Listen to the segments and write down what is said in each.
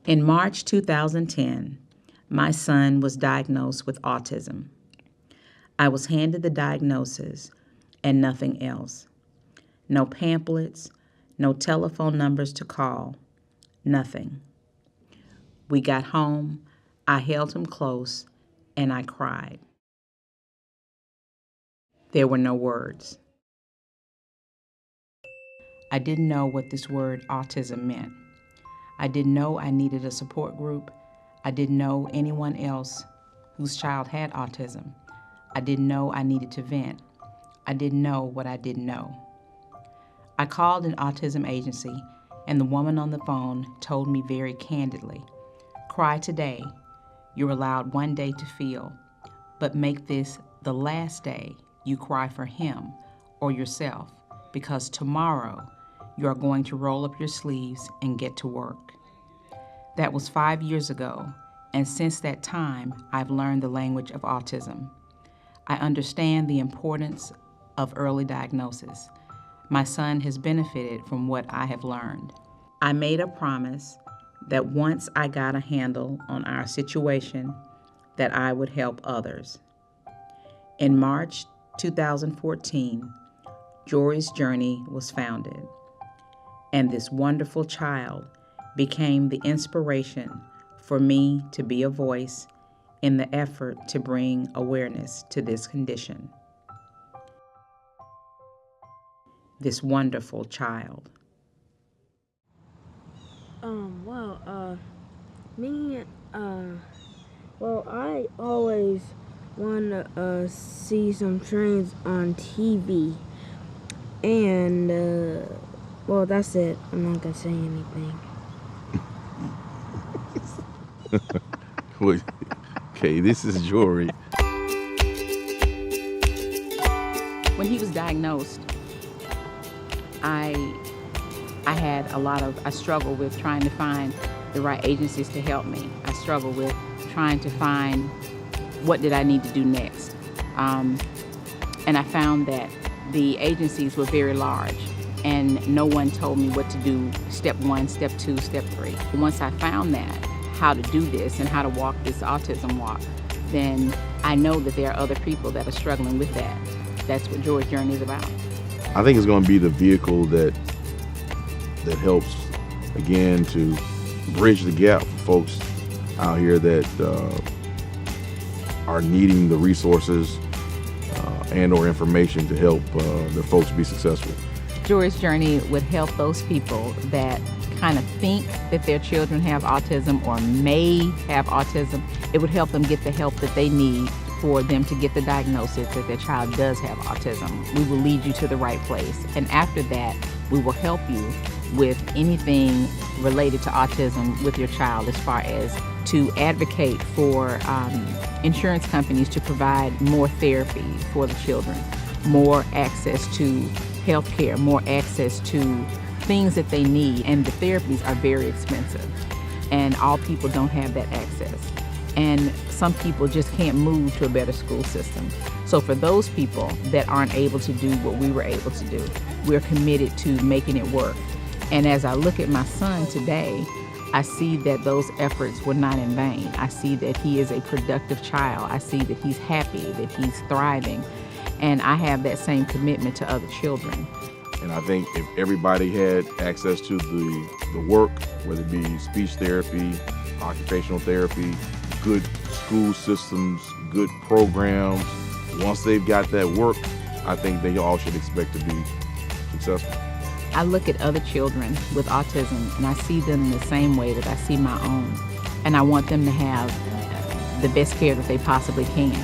In March 2010, my son was diagnosed with autism. I was handed the diagnosis and nothing else. No pamphlets, no telephone numbers to call, nothing. We got home, I held him close, and I cried. There were no words. I didn't know what this word autism meant. I didn't know I needed a support group. I didn't know anyone else whose child had autism. I didn't know I needed to vent. I didn't know what I didn't know. I called an autism agency, and the woman on the phone told me very candidly, "Cry today. You're allowed one day to feel, but make this the last day you cry for him or yourself, because tomorrow you are going to roll up your sleeves and get to work." That was 5 years ago, and since that time, I've learned the language of autism. I understand the importance of early diagnosis. My son has benefited from what I have learned. I made a promise that once I got a handle on our situation, that I would help others. In March 2014, JORY'S Journey was founded, and this wonderful child became the inspiration for me to be a voice in the effort to bring awareness to this condition. This wonderful child. I always want to see some trains on TV. And, that's it. I'm not going to say anything. Okay, this is Jory. When he was diagnosed, I struggled with trying to find the right agencies to help me. I struggled with trying to find what did I need to do next. And I found that the agencies were very large, and no one told me what to do, step 1, step 2, step 3. Once I found that, how to do this and how to walk this autism walk, then I know that there are other people that are struggling with that. That's what JORY'S Journey is about. I think it's going to be the vehicle that helps, again, to bridge the gap for folks out here that are needing the resources and or information to help their folks be successful. JORY'S Journey would help those people that kind of think that their children have autism or may have autism. It would help them get the help that they need for them to get the diagnosis that their child does have autism. We will lead you to the right place. And after that, we will help you with anything related to autism with your child, as far as to advocate for insurance companies to provide more therapy for the children, more access to health care, more access to things that they need. And the therapies are very expensive, and all people don't have that access. And some people just can't move to a better school system. So for those people that aren't able to do what we were able to do, we're committed to making it work. And as I look at my son today, I see that those efforts were not in vain. I see that he is a productive child. I see that he's happy, that he's thriving. And I have that same commitment to other children. And I think if everybody had access to the work, whether it be speech therapy, occupational therapy, good school systems, good programs, once they've got that work, I think they all should expect to be successful. I look at other children with autism and I see them in the same way that I see my own. And I want them to have the best care that they possibly can.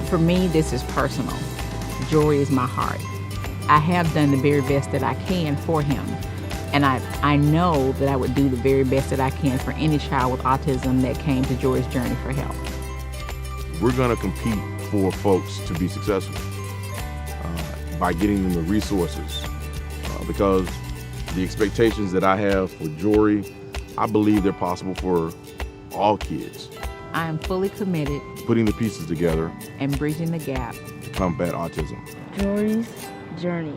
For me, this is personal. Jory is my heart. I have done the very best that I can for him. And I know that I would do the very best that I can for any child with autism that came to JORY'S Journey for help. We're going to compete for folks to be successful by getting them the resources. Because the expectations that I have for Jory, I believe they're possible for all kids. I am fully committed putting the pieces together and bridging the gap to combat autism. JORY'S Journey.